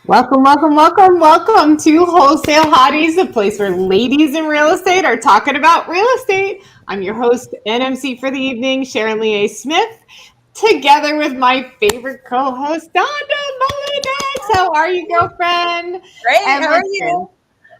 Welcome, welcome, welcome, welcome to Wholesale Hotties, the place where ladies in real estate are talking about real estate. I'm your host and MC for the evening, Sharon-Lee Smith, together with my favorite co-host, Donda Molinax. How are you, girlfriend? Great. And How are listen, you?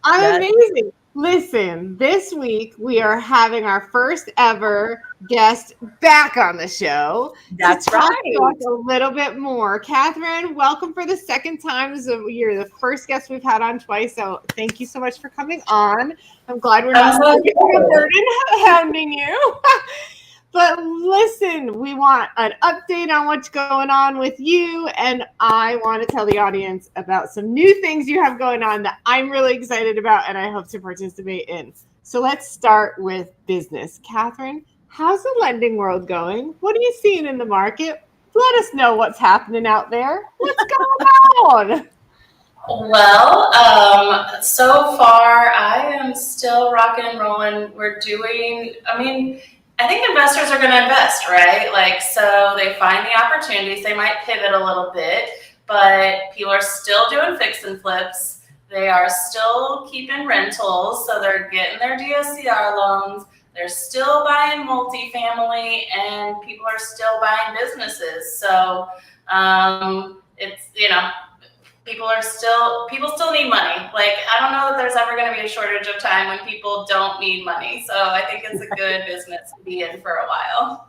I'm Yes. amazing. Listen, this week we are having our first ever guest back on the show to That's talk to right. us a little bit more. Kathryn, welcome for the second time. You're the first guest we've had on twice, so thank you so much for coming on. I'm glad we're not giving a burden hounding you. But listen, we want an update on what's going on with you, and I want to tell the audience about some new things you have going on that I'm really excited about and I hope to participate in. So let's start with business. Kathryn, how's the lending world going? What are you seeing in the market? Let us know what's happening out there. What's going on? Well, so far I am still rocking and rolling. I think investors are going to invest, right? So they find the opportunities. They might pivot a little bit, but people are still doing fix and flips. They are still keeping rentals, so they're getting their DSCR loans. They're still buying multifamily, and people are still buying businesses. So people still need money. I don't know that there's ever going to be a shortage of time when people don't need money. So I think it's a good business to be in for a while.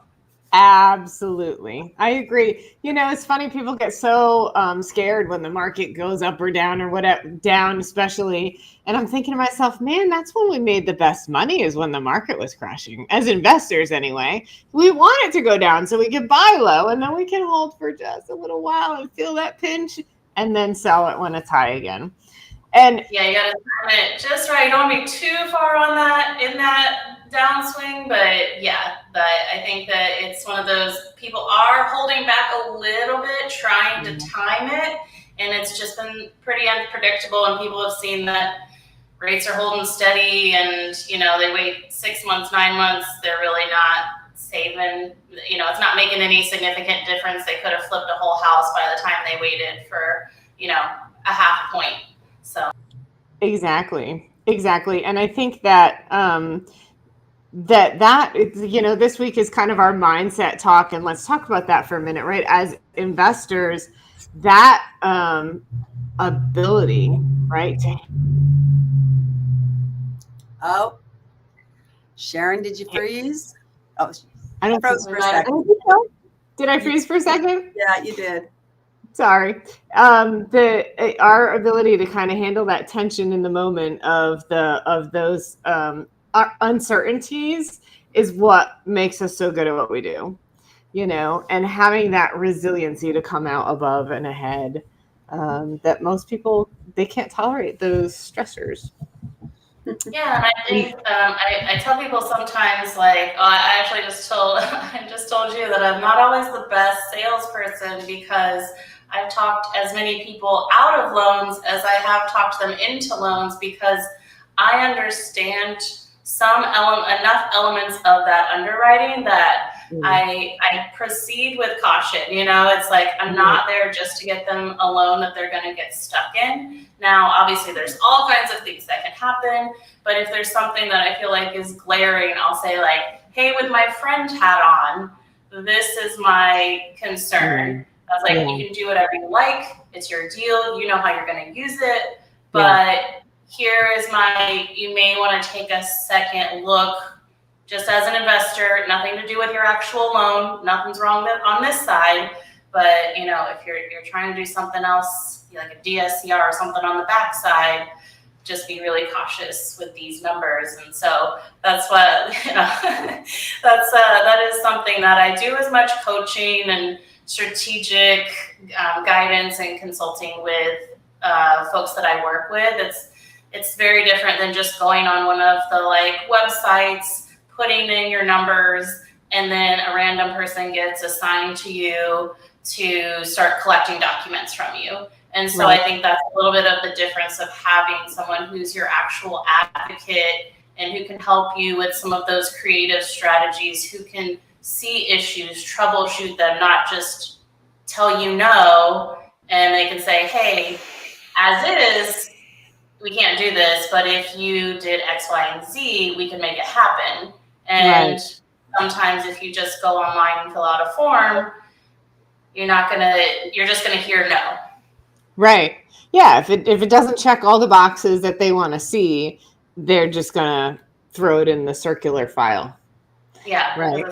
Absolutely. I agree. It's funny. People get so scared when the market goes up or down or whatever, down especially. And I'm thinking to myself, man, that's when we made the best money, is when the market was crashing, as investors anyway. We want it to go down so we can buy low, and then we can hold for just a little while and feel that pinch and then sell it when it's high again. And yeah, you got to time it just right. You don't want to be too far in that downswing, but I think that it's one of those, people are holding back a little bit, trying to time it, and it's just been pretty unpredictable, and people have seen that rates are holding steady, and they wait 6 months, 9 months, they're really not saving, it's not making any significant difference. They could have flipped a whole house by the time they waited for a half a point. So exactly. And I think that this week is kind of our mindset talk, and let's talk about that for a minute, right? As investors, that ability, right? Oh, Sharon, did you freeze? Oh, I don't froze for a second. Did I freeze for a second? Yeah, you did. Sorry. Our ability to kind of handle that tension in the moment of those uncertainties is what makes us so good at what we do, and having that resiliency to come out above and ahead, that most people, they can't tolerate those stressors. Yeah, and I think I tell people sometimes, I actually I just told you that I'm not always the best salesperson, because I've talked as many people out of loans as I have talked them into loans, because I understand enough elements of that underwriting that I proceed with caution. It's like, I'm not there just to get them a loan that they're going to get stuck in. Now, obviously, there's all kinds of things that can happen, but if there's something that I feel like is glaring, I'll say, hey, with my friend hat on, this is my concern. I was like, you can do whatever you like. It's your deal. You know how you're going to use it. But here is you may want to take a second look, just as an investor, nothing to do with your actual loan. Nothing's wrong on this side. But, if you're trying to do something else, like a DSCR or something on the backside, just be really cautious with these numbers. And so that's what, that is something that I do as much coaching and strategic guidance and consulting with folks that I work with. It's very different than just going on one of the websites, putting in your numbers, and then a random person gets assigned to you to start collecting documents from you. And so I think that's a little bit of the difference of having someone who's your actual advocate and who can help you with some of those creative strategies, who can see issues, troubleshoot them, not just tell you no, and they can say, hey, as is, we can't do this, but if you did X, Y, and Z, we can make it happen. And sometimes if you just go online and fill out a form, you're just gonna hear no. Right. Yeah. If it doesn't check all the boxes that they want to see, they're just gonna throw it in the circular file. Yeah. Right.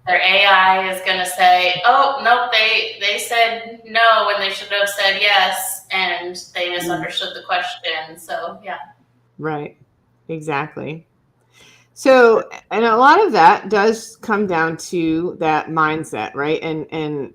Their AI is gonna say, "Oh nope, they said no when they should have said yes, and they misunderstood the question." So yeah. Right. Exactly. So, and a lot of that does come down to that mindset, right? And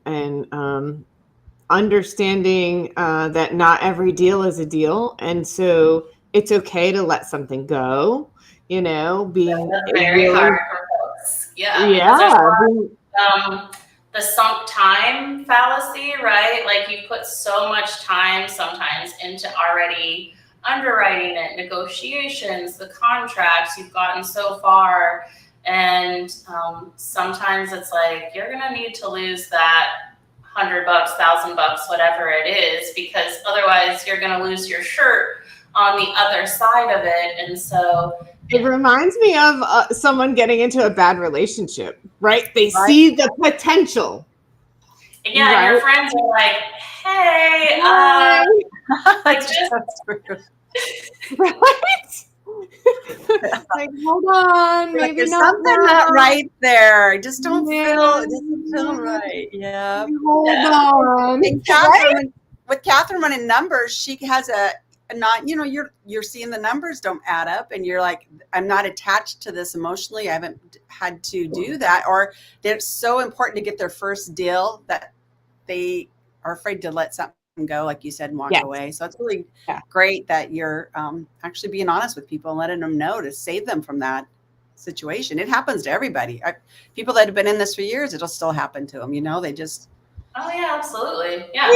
understanding that not every deal is a deal, and so it's okay to let something go. Being That's very really, hard for folks. Yeah, because there's the sunk time fallacy, right? Like you put so much time sometimes into already underwriting it, negotiations, the contracts, you've gotten so far. And sometimes it's like, you're going to need to lose that $100, $1,000, whatever it is, because otherwise you're going to lose your shirt on the other side of it. And so it reminds me of someone getting into a bad relationship, right? They see the potential. Yeah, right? And your friends are like, hey, like just right? Like, hold on, maybe there's something not right there. Just don't feel it doesn't feel right. Yeah. Hold on. And Kathryn, with Kathryn running numbers, she has not, you're seeing the numbers don't add up, and you're like, I'm not attached to this emotionally. I haven't had to do that, or it's so important to get their first deal that they are afraid to let something go, like you said, and walk away. So it's really great that you're actually being honest with people and letting them know to save them from that situation. It happens to everybody. People that have been in this for years, it'll still happen to them. They just. Oh yeah, absolutely. Yeah.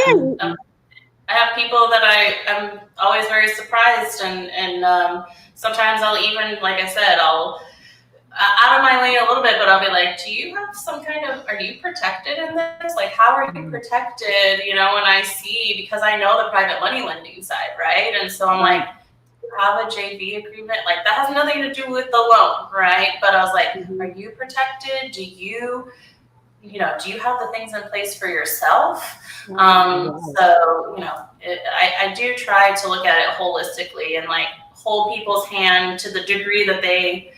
I have people that I'm always very surprised, and sometimes I'll even, like I said, I'll out of my lane a little bit, but I'll be like, do you have some kind of, are you protected in this? Like, how are you protected? When I see, because I know the private money lending side, right? And so I'm like, you have a JV agreement? Like, that has nothing to do with the loan, right? But I was like, are you protected? Do you have the things in place for yourself? So, I do try to look at it holistically and like hold people's hand to the degree that they,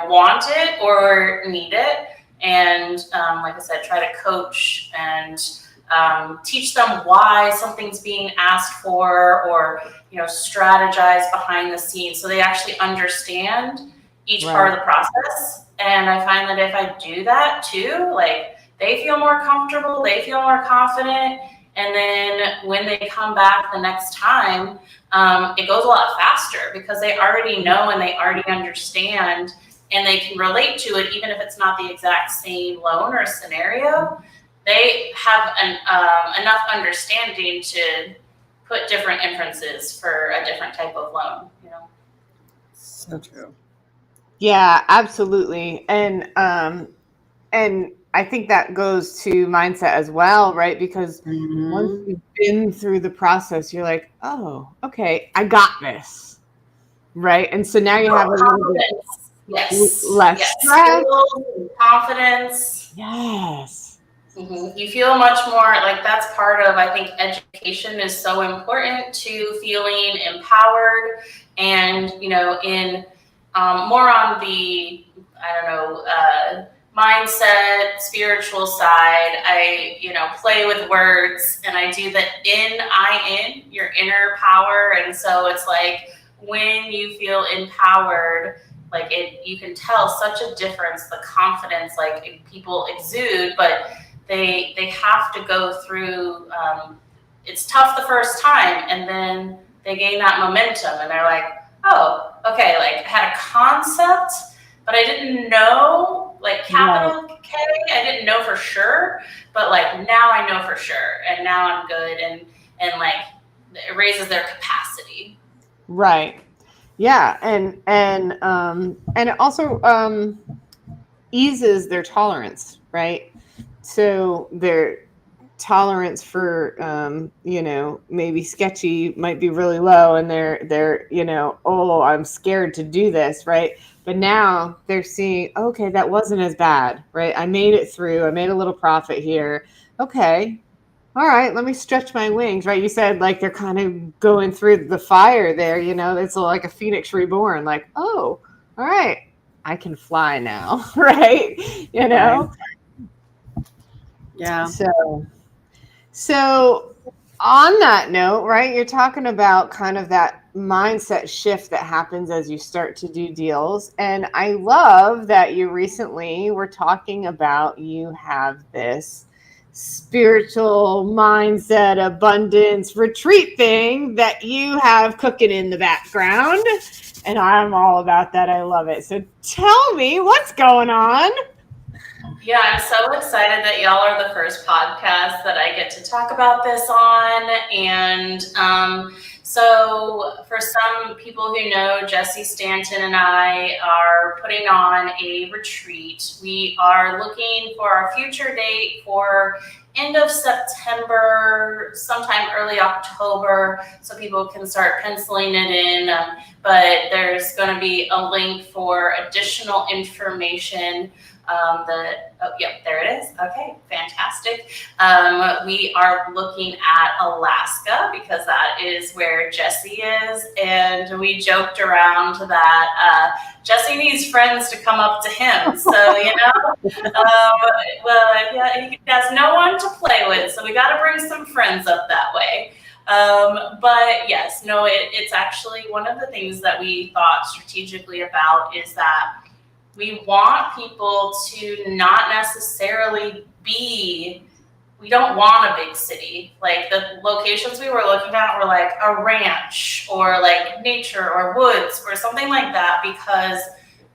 want it or need it. And like I said, try to coach and teach them why something's being asked for, or, strategize behind the scenes so they actually understand each part of the process. And I find that if I do that too, like they feel more comfortable, they feel more confident. And then when they come back the next time, it goes a lot faster because they already know and they already understand, and they can relate to it, even if it's not the exact same loan or scenario. They have enough understanding to put different inferences for a different type of loan. So true. Yeah, absolutely. And I think that goes to mindset as well, right? Because once you've been through the process, you're like, oh, okay, I got this, right? And so now you have a little bit less stress. Confidence. Yes. Mm-hmm. You feel much more like that's part of, I think, education is so important to feeling empowered and, in more on the, mindset, spiritual side. I, play with words, and I do the in, your inner power. And so it's like when you feel empowered, like you can tell such a difference, the confidence, like people exude, but they have to go through, it's tough the first time, and then they gain that momentum and they're like, oh, okay, like I had a concept, but I didn't know, like capital K, I didn't know for sure, but like now I know for sure, and now I'm good, and like it raises their capacity. Right. Yeah, and it also eases their tolerance, right? So tolerance for maybe sketchy might be really low, and they're oh, I'm scared to do this, right? But now they're seeing, okay, that wasn't as bad, right? I made it through. I made a little profit here. Okay, all right, let me stretch my wings, right? You said like they're kind of going through the fire there, it's like a phoenix reborn, like, oh, all right, I can fly now, right? Right. Yeah. So on that note, right, you're talking about kind of that mindset shift that happens as you start to do deals. And I love that you recently were talking about you have this spiritual mindset abundance retreat thing that you have cooking in the background. And I'm all about that. I love it. So tell me what's going on. Yeah, I'm so excited that y'all are the first podcast that I get to talk about this on. And so for some people who know, Jesse Stanton and I are putting on a retreat. We are looking for our future date for end of September, sometime early October, so people can start penciling it in. But there's going to be a link for additional information. There it is. Okay, fantastic. We are looking at Alaska because that is where Jesse is, and we joked around that Jesse needs friends to come up to him. So he has no one to play with, so we got to bring some friends up that way. But yes, no, it's actually one of the things that we thought strategically about is that we want people to not necessarily we don't want a big city. Like the locations we were looking at were like a ranch or like nature or woods or something like that, because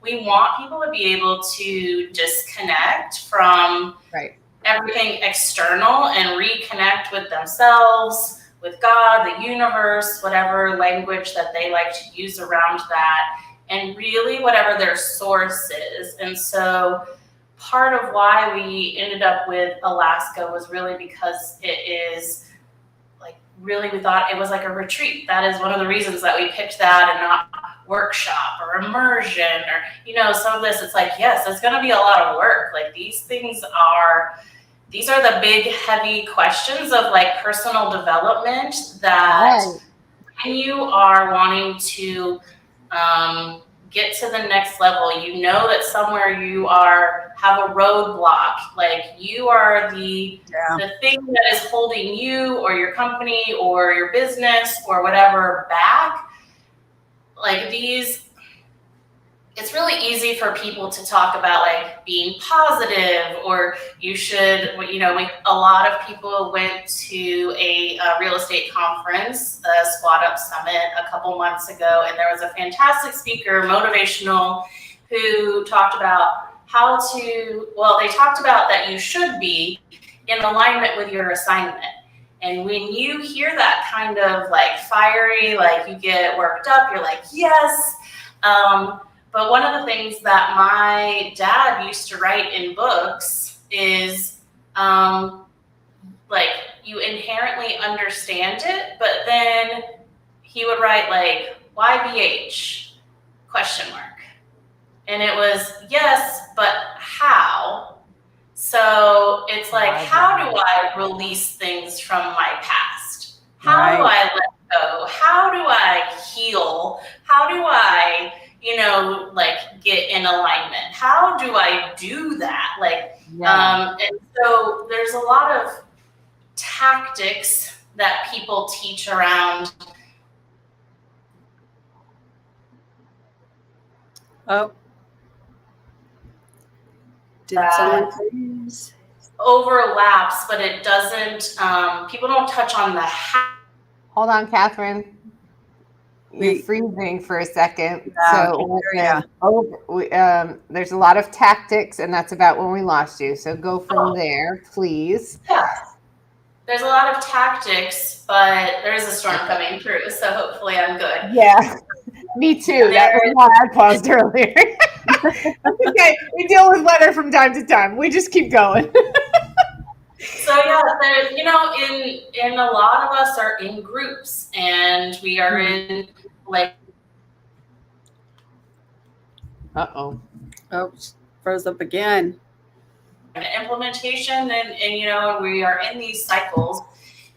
we want people to be able to disconnect from everything external and reconnect with themselves, with God, the universe, whatever language that they like to use around that, and really whatever their source is. And so part of why we ended up with Alaska was really because it is like, really, we thought it was like a retreat. That is one of the reasons that we picked that and not workshop or immersion or, some of this. It's like, yes, it's going to be a lot of work. Like these are the big, heavy questions of like personal development that when you are wanting to get to the next level, that somewhere you have a roadblock, like you are the thing that is holding you or your company or your business or whatever back. Like it's really easy for people to talk about like being positive, or you should, a lot of people went to a real estate conference, the Squad Up Summit a couple months ago, and there was a fantastic speaker, motivational, who talked about they talked about that you should be in alignment with your assignment. And when you hear that kind of like fiery, like you get worked up, you're like, yes. But one of the things that my dad used to write in books is like you inherently understand it, but then he would write like YBH ? And it was yes, but how? So it's like, how do I release things from my past? How do I let go? How do I heal? How do I get in alignment? How do I do that? And so there's a lot of tactics that people teach around. Oh. Did someone please? Overlaps, but it doesn't, people don't touch on the how. Hold on, Kathryn. You're freezing for a second. So there's a lot of tactics, and that's about when we lost you. So go from there, please. Yeah. There's a lot of tactics, but there's a storm coming through, so hopefully I'm good. Yeah, me too. That was why I paused earlier. Okay, we deal with weather from time to time. We just keep going. So yeah, there, you know, in a lot of us are in groups, and we are in like. Oh, froze up again. Implementation, and you know, we are in these cycles,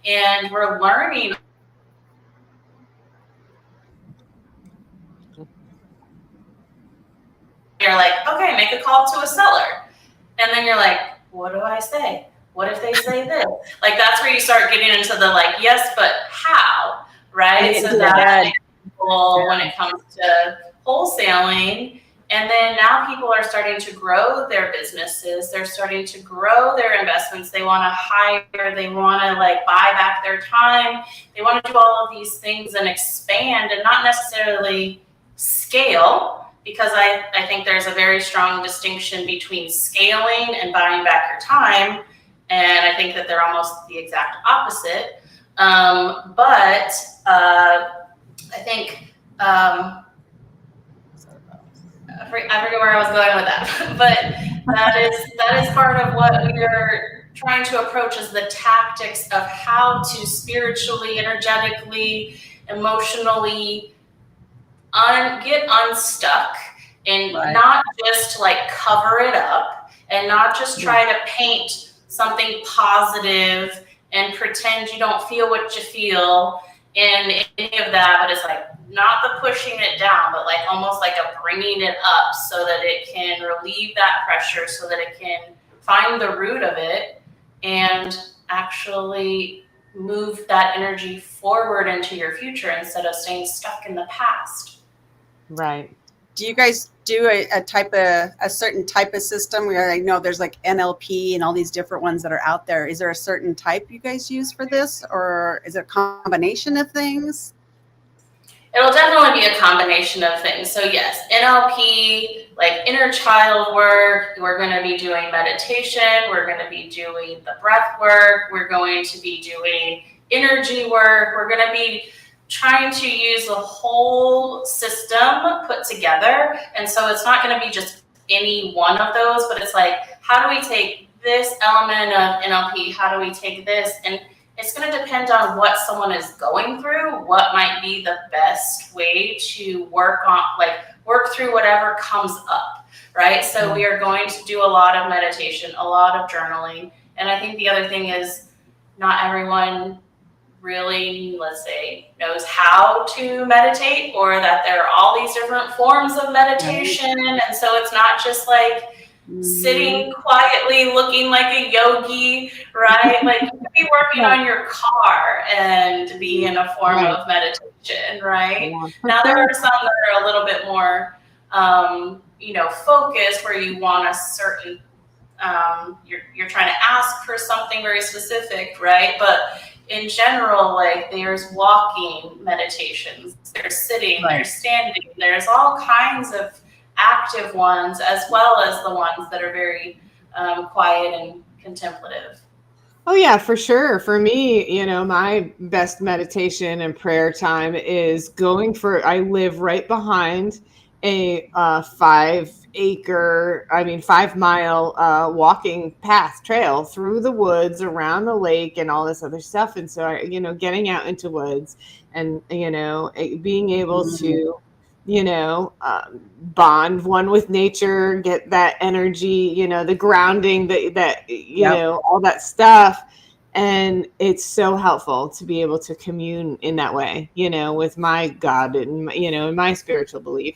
and we're learning. You're like, okay, make a call to a seller. And then you're like, what do I say? What if they say this? Like, that's where you start getting into the like, yes, but how, right? So that people, when it comes to wholesaling, and then now people are starting to grow their businesses. They're starting to grow their investments. They want to hire. They want to like buy back their time. They want to do all of these things and expand and not necessarily scale, because I think there's a very strong distinction between scaling and buying back your time. And I think that they're almost the exact opposite. But I think, I forget where I was going with that, but that is part of what we're trying to approach, is the tactics of how to spiritually, energetically, emotionally get unstuck, and not just like cover it up, and not just try to paint something positive and pretend you don't feel what you feel in any of that, but it's like not the pushing it down, but like almost like a bringing it up so that it can relieve that pressure, so that it can find the root of it and actually move that energy forward into your future instead of staying stuck in the past. Right. Do you guys do a certain type of system? I know there's like NLP and all these different ones that are out there. Is there a certain type you guys use for this, or is it a combination of things? It'll definitely be a combination of things. So yes, NLP, like inner child work, we're going to be doing meditation, we're going to be doing the breath work, we're going to be doing energy work, we're going to be trying to use a whole system put together. And so it's not going to be just any one of those, but it's like, how do we take this element of NLP? How do we take this? And it's going to depend on what someone is going through, what might be the best way to work through whatever comes up, right? So we are going to do a lot of meditation, a lot of journaling. And I think the other thing is, not everyone really, let's say, knows how to meditate, or that there are all these different forms of meditation. And so it's not just like sitting quietly looking like a yogi, right? Like you could be working on your car and be in a form of meditation, right? Now there are some that are a little bit more focused, where you want a certain you're trying to ask for something very specific, right? But in general, like there's walking meditations, there's sitting, there's standing, there's all kinds of active ones, as well as the ones that are very quiet and contemplative. Oh yeah, for sure. For me, my best meditation and prayer time is I live right behind a 5-mile walking path trail through the woods, around the lake, and all this other stuff. And so, getting out into woods and, being able to, bond one with nature, get that energy, the grounding that all that stuff. And it's so helpful to be able to commune in that way, with my God and, in my spiritual belief.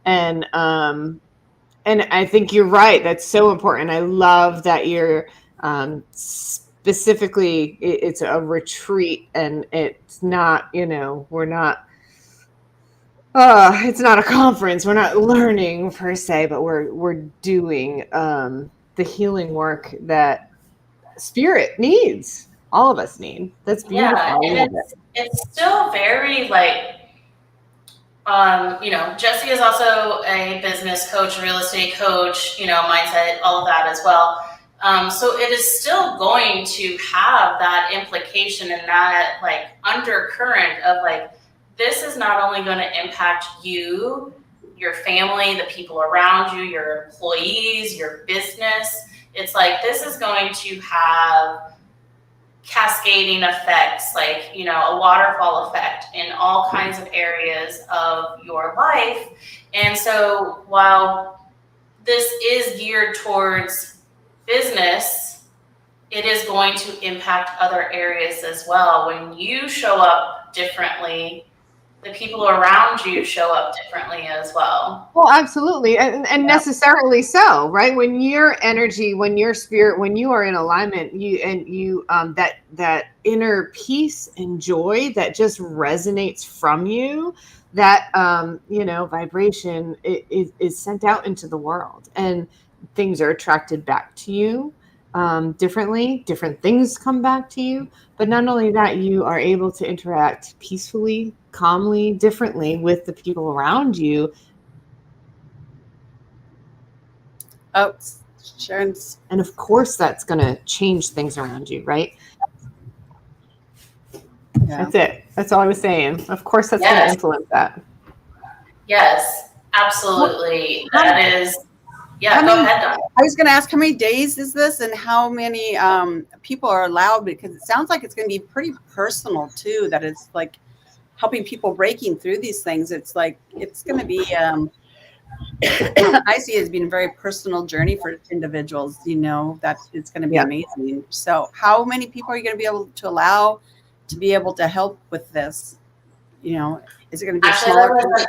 And I think you're right. That's so important. I love that you're specifically, it's a retreat, and it's not, we're not, it's not a conference. We're not learning per se, but we're doing the healing work that spirit needs. All of us need. That's beautiful. Yeah, and it's still very like, Jessie is also a business coach, real estate coach, mindset, all of that as well. So it is still going to have that implication and that like undercurrent of like, this is not only going to impact you, your family, the people around you, your employees, your business. it's like this is going to have cascading effects, like, you know, a waterfall effect in all kinds of areas of your life. And so while this is geared towards business, it is going to impact other areas as well. When you show up differently, the people around you show up differently as well. Well, absolutely. And necessarily so, right? When your energy, when your spirit, when you are in alignment, you that inner peace and joy that just resonates from you, that vibration is sent out into the world, and things are attracted back to you differently. Different things come back to you. But not only that, you are able to interact peacefully, calmly, differently with the people around you. Oh, Sharon's. And of course, that's going to change things around you, right? Yeah. That's it. That's all I was saying. Of course, that's going to influence that. Yes, absolutely. That is. Yeah, go ahead, Dawn. I was going to ask, how many days is this, and how many people are allowed? Because it sounds like it's going to be pretty personal too. That it's like helping people breaking through these things. It's like it's going to be. I see it as being a very personal journey for individuals. You know, that it's going to be amazing. So, how many people are you going to be able to allow to be able to help with this? You know, is it going to be a smaller group?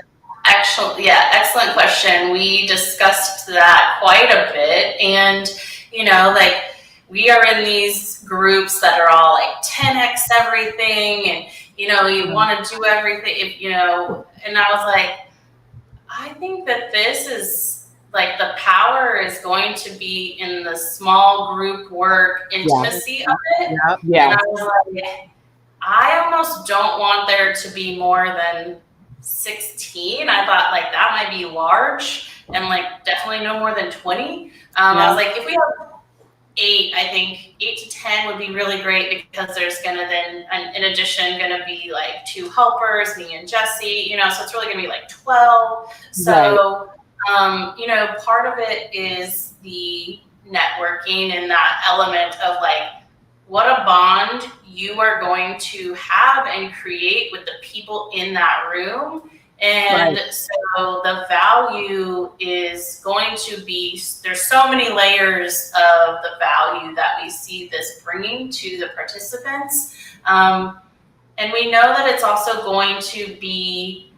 Excellent question. We discussed that quite a bit. And, you know, like we are in these groups that are all like 10x everything. And, you know, you want to do everything, you know, and I was like, I think that this is like the power is going to be in the small group work intimacy of it. And I was like, I almost don't want there to be more than 16. I thought like that might be large, and like definitely no more than 20. I was like, if we have 8, I think 8 to 10 would be really great, because there's gonna then, in addition, gonna be like 2 helpers, me and Jesse, you know, so it's really gonna be like 12. So, you know, part of it is the networking and that element of like, what a bond you are going to have and create with the people in that room. And so the value is going to be, there's so many layers of the value that we see this bringing to the participants. And we know that it's also going to be,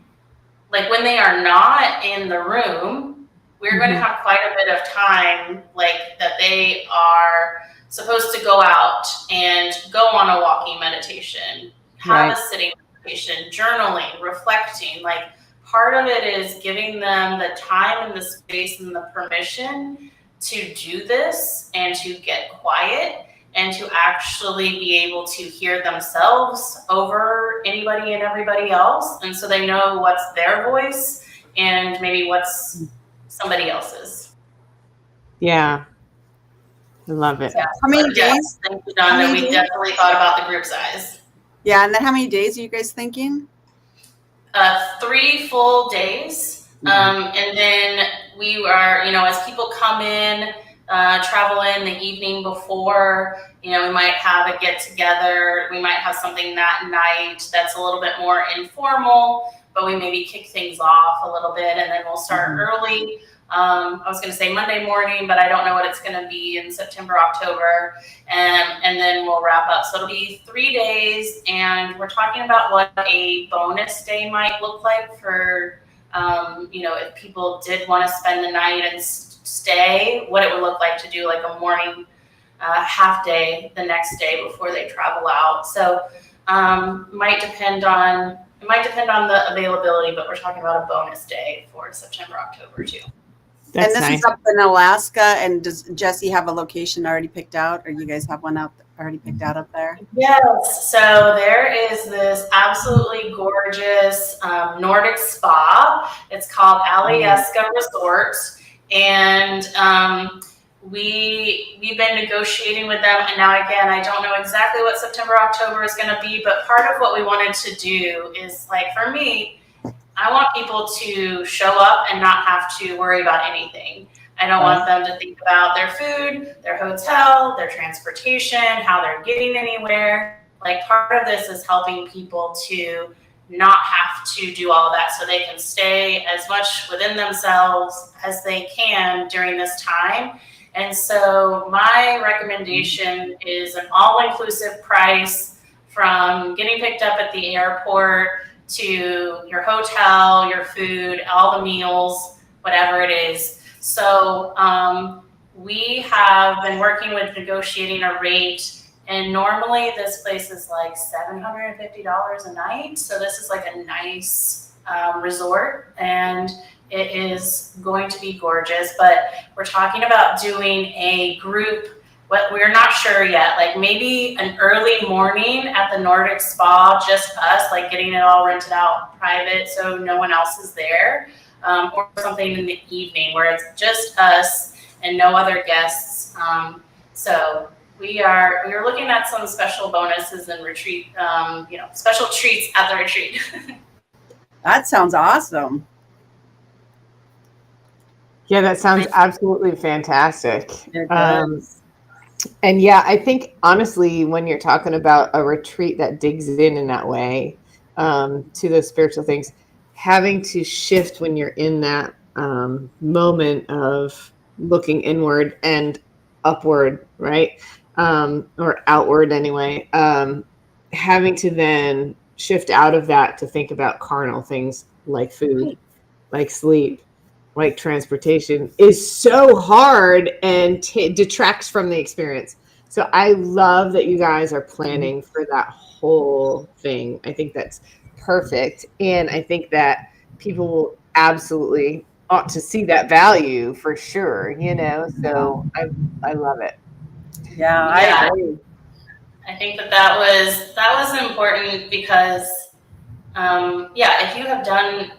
like when they are not in the room, we're going to have quite a bit of time, like that they are supposed to go out and go on a walking meditation, have a sitting meditation, journaling, reflecting. Like part of it is giving them the time and the space and the permission to do this and to get quiet and to actually be able to hear themselves over anybody and everybody else. And so they know what's their voice and maybe what's somebody else's. Yeah. I love it. How many days? Thank you, Dawn. We definitely thought about the group size. Yeah, and then how many days are you guys thinking? 3 full days. And then we are, you know, as people come in, travel in the evening before, you know, we might have a get together. We might have something that night that's a little bit more informal, but we maybe kick things off a little bit, and then we'll start early. I was going to say Monday morning, but I don't know what it's going to be in September, October, and then we'll wrap up. So it'll be 3 days, and we're talking about what a bonus day might look like for, you know, if people did want to spend the night and stay, what it would look like to do like a morning half day the next day before they travel out. So might depend on the availability, but we're talking about a bonus day for September, October too. That's and this is up in Alaska. And does Jesse have a location already picked out, or you guys have one already picked out up there? Yes. So there is this absolutely gorgeous Nordic spa. It's called Alyeska Resort, and we've been negotiating with them. And now again, I don't know exactly what September, October is going to be, but part of what we wanted to do is, like, for me, I want people to show up and not have to worry about anything. I don't want them to think about their food, their hotel, their transportation, how they're getting anywhere. Like part of this is helping people to not have to do all of that so they can stay as much within themselves as they can during this time. And so my recommendation is an all-inclusive price from getting picked up at the airport to your hotel, your food, all the meals, whatever it is. So we have been working with negotiating a rate, and normally this place is like $750 a night. So this is like a nice resort, and it is going to be gorgeous. But we're talking about doing a group, but we're not sure yet, like maybe an early morning at the Nordic Spa, just us, like getting it all rented out private so no one else is there. Or something in the evening where it's just us and no other guests. So we're looking at some special bonuses and retreat, special treats at the retreat. That sounds awesome. Yeah, that sounds absolutely fantastic. It does. And yeah, I think honestly, when you're talking about a retreat that digs in that way to those spiritual things, having to shift when you're in that moment of looking inward and upward, right? Or outward anyway, having to then shift out of that to think about carnal things like food, like sleep, like transportation is so hard and detracts from the experience. So I love that you guys are planning for that whole thing. I think that's perfect. And I think that people will absolutely ought to see that value for sure, so I love it. Yeah, I agree. I think that was important because, if you have done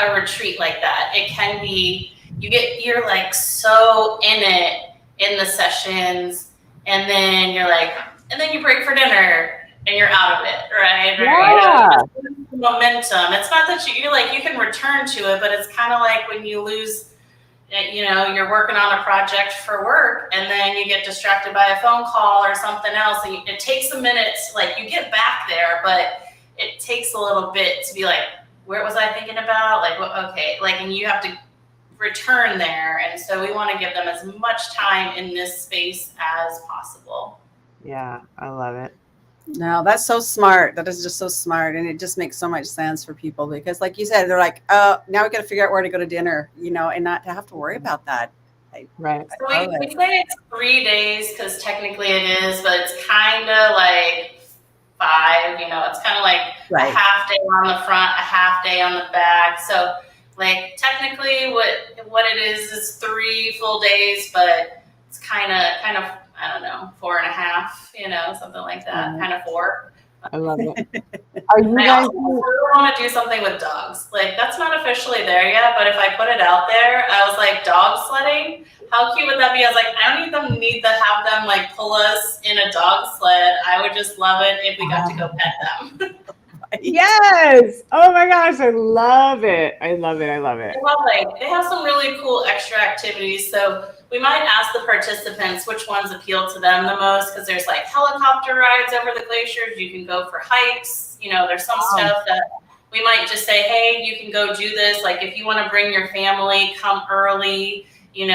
a retreat like that, it can be, you're like so in it in the sessions, and then you break for dinner and you're out of it, right? Yeah. Momentum. It's not that you can return to it, but it's kind of like when you lose, you're working on a project for work and then you get distracted by a phone call or something else, and it takes a minute, you get back there, but it takes a little bit to be like, where was I thinking about? And you have to return there. And so we want to give them as much time in this space as possible. Yeah, I love it. No, that's so smart. That is just so smart. And it just makes so much sense for people because like you said, they're like, oh, now we got to figure out where to go to dinner, and not to have to worry about that. Right. So we say it's 3 days because technically it is, but it's kind of like 5, it's kind of like a half day on the front, a half day on the back. So technically what it is 3 full days, but it's kind of, I don't know, 4.5, something like that, kind of 4. I love it. Are you guys? I really want to do something with dogs. That's not officially there yet, but if I put it out there, I was like, dog sledding. How cute would that be? I was like, I don't even need to have them pull us in a dog sled. I would just love it if we got to go pet them. Yes. Oh my gosh, I love it. I love it. I love it. Well, they have some really cool extra activities. So we might ask the participants which ones appeal to them the most, because there's helicopter rides over the glaciers. You can go for hikes. There's some stuff that we might just say, hey, you can go do this. If you want to bring your family, come early. If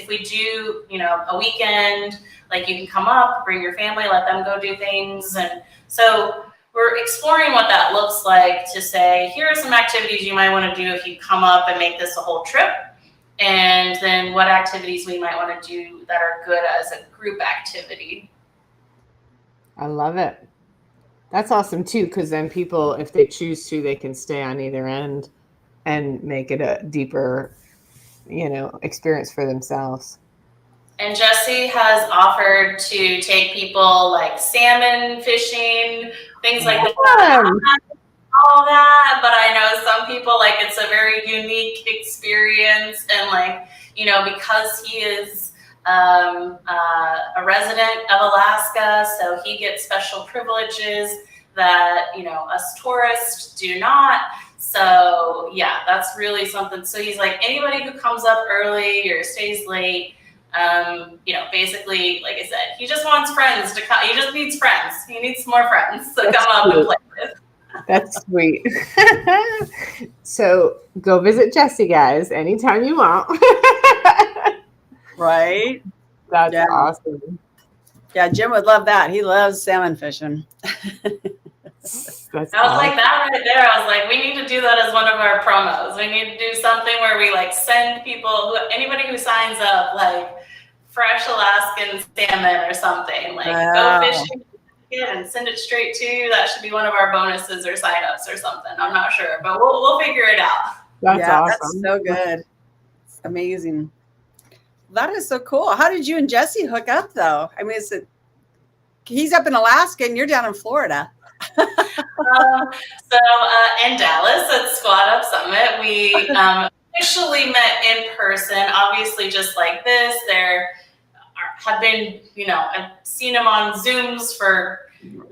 we do, a weekend, you can come up, bring your family, let them go do things. And so we're exploring what that looks like to say, here are some activities you might want to do if you come up and make this a whole trip. And then what activities we might want to do that are good as a group activity. I love it. That's awesome too, because then people, if they choose to, they can stay on either end and make it a deeper, experience for themselves. And Jesse has offered to take people salmon fishing, things like that. All that, but I know some people it's a very unique experience, and because he is a resident of Alaska, so he gets special privileges that us tourists do not. So yeah, that's really something. So he's like, anybody who comes up early or stays late, basically, like I said, he just wants friends to come. He just needs friends. He needs more friends to come up and play with. That's sweet. So go visit Jesse, guys, anytime you want. Right? That's awesome. Yeah, Jim would love that. He loves salmon fishing. I was like, that right there, I was like, we need to do that as one of our promos. We need to do something where we like send people, anybody who signs up, like fresh Alaskan salmon or something, like go fishing and send it straight to you. That should be one of our bonuses or signups or something. I'm not sure, but we'll figure it out. That's awesome. That's so good. It's amazing. That is so cool. How did you and Jesse hook up though? I mean, he's up in Alaska and you're down in Florida. So in Dallas at Squad Up Summit, we officially met in person, obviously just like this. There have been, I've seen him on Zooms for,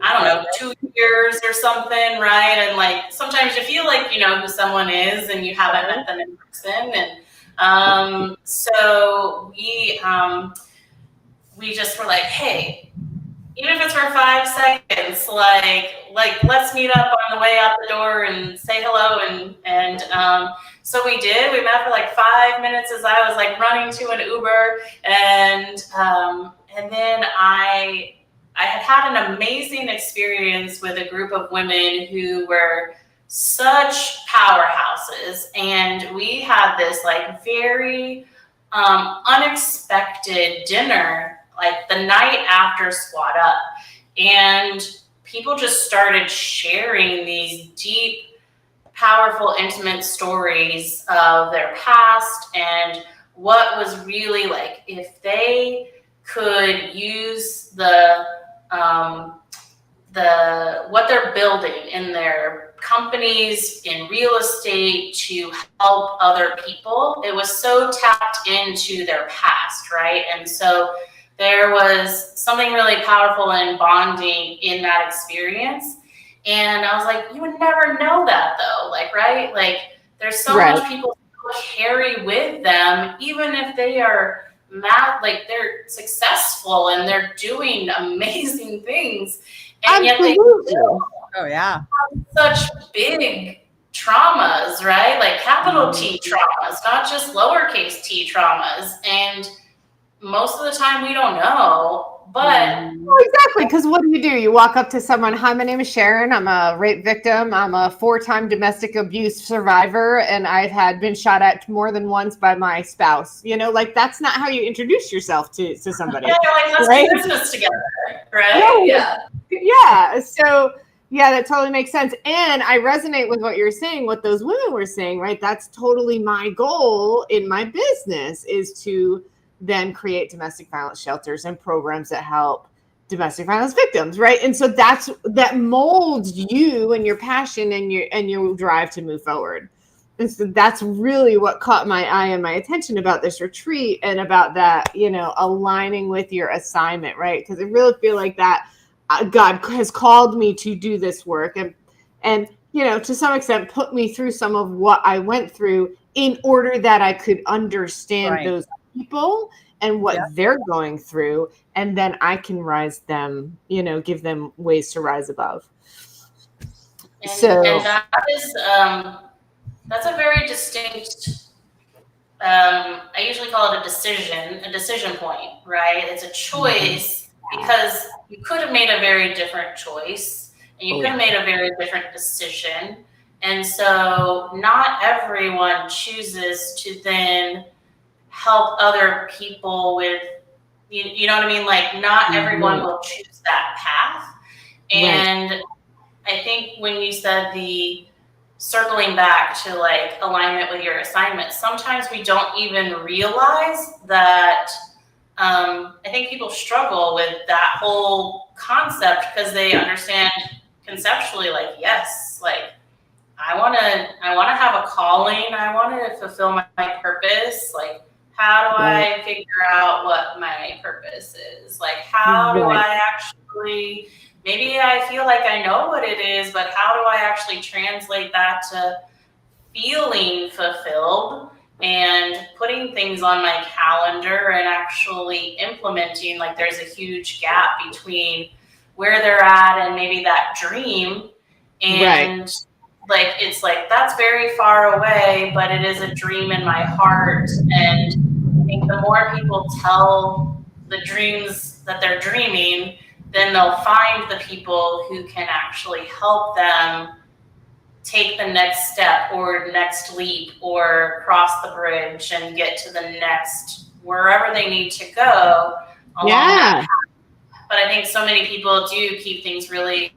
I don't know, 2 years or something, right? And like, sometimes you feel like you know who someone is and you haven't met them in person. And so we just were like, hey, even if it's for 5 seconds, like let's meet up on the way out the door and say hello. And so we did. We met for like 5 minutes as I was like running to an Uber, and then I had an amazing experience with a group of women who were such powerhouses, and we had this like very unexpected dinner like the night after Squad Up, and people just started sharing these deep, powerful, intimate stories of their past and what was really like if they could use the what they're building in their companies, in real estate, to help other people. It was so tapped into their past, right? And so there was something really powerful and bonding in that experience. And I was like, you would never know that though, like, right? Like there's so much people carry with them, even if they are like they're successful and they're doing amazing things. And yet they still have such big traumas, right? Like capital T traumas, not just lowercase t traumas. And most of the time we don't know, but exactly, because what do? You walk up to someone, hi, my name is Sharon, I'm a rape victim, I'm a 4-time domestic abuse survivor, and I've been shot at more than once by my spouse. Like that's not how you introduce yourself to somebody. Yeah, like let's do business together, right? Yeah. So yeah, that totally makes sense. And I resonate with what you're saying, what those women were saying, right? That's totally my goal in my business, is to then create domestic violence shelters and programs that help domestic violence victims, right? And so that molds you and your passion and your drive to move forward. And so that's really what caught my eye and my attention about this retreat, and about that, aligning with your assignment, right? Because I really feel like that God has called me to do this work, and to some extent put me through some of what I went through in order that I could understand those people and what they're going through, and then I can rise them, give them ways to rise above. And that is that's a very distinct I usually call it a decision point, right? It's a choice, because you could have made a very different choice, and you could have made a very different decision. And so not everyone chooses to then help other people with, you know what I mean? Like not everyone will choose that path. And I think when you said the circling back to like alignment with your assignment, sometimes we don't even realize that. I think people struggle with that whole concept because they understand conceptually, like, yes, like I want to have a calling. I want to fulfill my purpose. Like, how do I figure out what my purpose is? Like, how do I actually, maybe I feel like I know what it is, but how do I actually translate that to feeling fulfilled and putting things on my calendar and actually implementing, like there's a huge gap between where they're at and maybe that dream. And like, it's like, that's very far away, but it is a dream in my heart. And I think the more people tell the dreams that they're dreaming, then they'll find the people who can actually help them take the next step or next leap or cross the bridge and get to the next, wherever they need to go along that path. But I think so many people do keep things really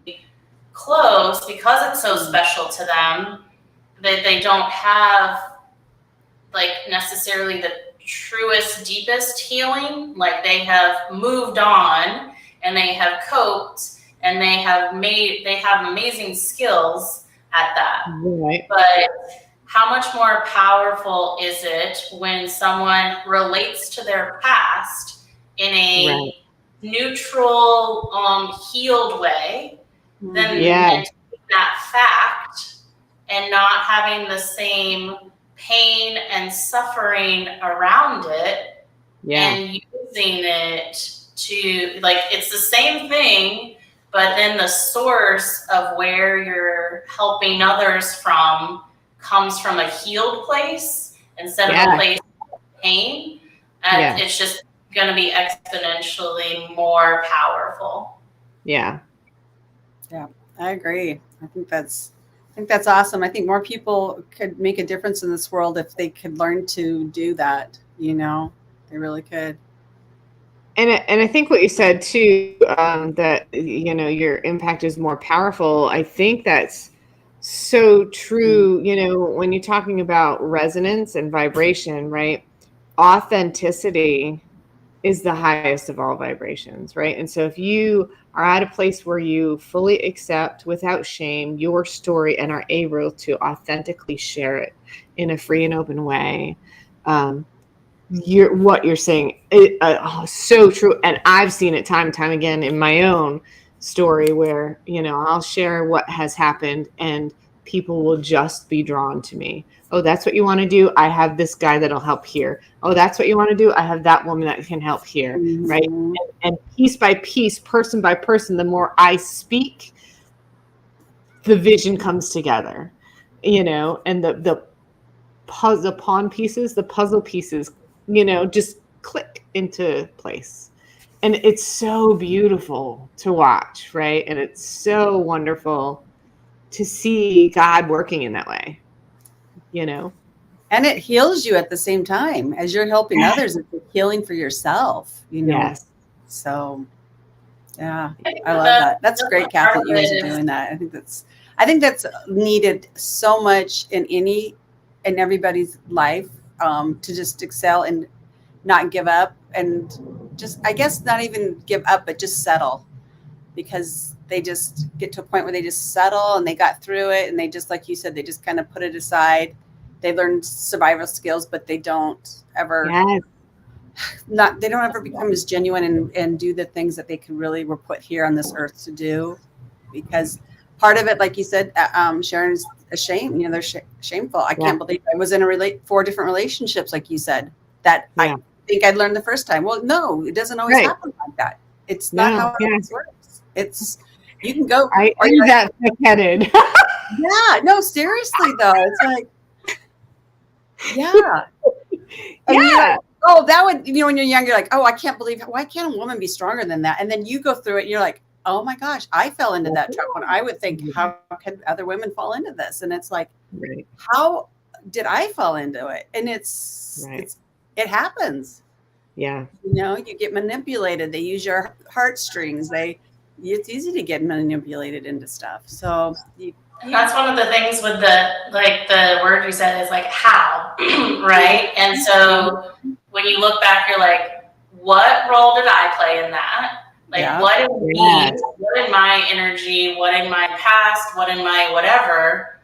close because it's so special to them that they don't have like necessarily the truest, deepest healing. Like they have moved on and they have coped and they have amazing skills at that. Right. But how much more powerful is it when someone relates to their past in a neutral, healed way, than that fact and not having the same pain and suffering around it and using it to, like, it's the same thing, but then the source of where you're helping others from comes from a healed place instead of a place of pain. And it's just going to be exponentially more powerful. Yeah, I agree. I think that's awesome. I think more people could make a difference in this world if they could learn to do that. You know, they really could. And I think what you said too, that, you know, your impact is more powerful. I think that's so true. You know, when you're talking about resonance and vibration, right? Authenticity is the highest of all vibrations, right? And so if you are at a place where you fully accept without shame your story and are able to authentically share it in a free and open way, what you're saying so true. And I've seen it time and time again in my own story where, you know, I'll share what has happened and people will just be drawn to me. Oh, that's what you want to do? I have this guy that'll help here. Oh, that's what you want to do? I have that woman that can help here. Mm-hmm. Right. And piece by piece, person by person, the more I speak, the vision comes together, you know, and the pawn pieces, the puzzle pieces, you know, just click into place. And it's so beautiful to watch, right? And it's so wonderful to see God working in that way, you know? And it heals you at the same time as you're helping others. It's healing for yourself, you know? Yes. So, yeah, I love that. That's great, Kathy, you guys are doing that. I think that's needed so much in everybody's life, to just excel and not give up, and just, I guess, not even give up, but just settle, because they just get to a point where they just settle and they got through it. And they just, like you said, they just kind of put it aside. They learn survival skills, but they don't ever, they don't ever become as genuine and do the things that they can really were put here on this earth to do. Because part of it, like you said, Sharon's ashamed, you know, they're shameful. I can't believe I was in 4 different relationships, like you said, that I think I'd learned the first time. Well, no, it doesn't always happen like that. It's not how it works. It's, you can go. I'm that thick-headed. Yeah, no, seriously though. It's like, like, oh, that would, you know, when you're young, you're like, oh, I can't believe, why can't a woman be stronger than that? And then you go through it and you're like, oh my gosh, I fell into that trap when I would think, how can other women fall into this? And it's like, how did I fall into it? And it happens. Yeah. You know, you get manipulated. They use your heartstrings. It's easy to get manipulated into stuff. So that's one of the things with the word you said is like how, right? And so when you look back, you're like, what role did I play in that? Like, what in me, what in my energy, what in my past, what in my whatever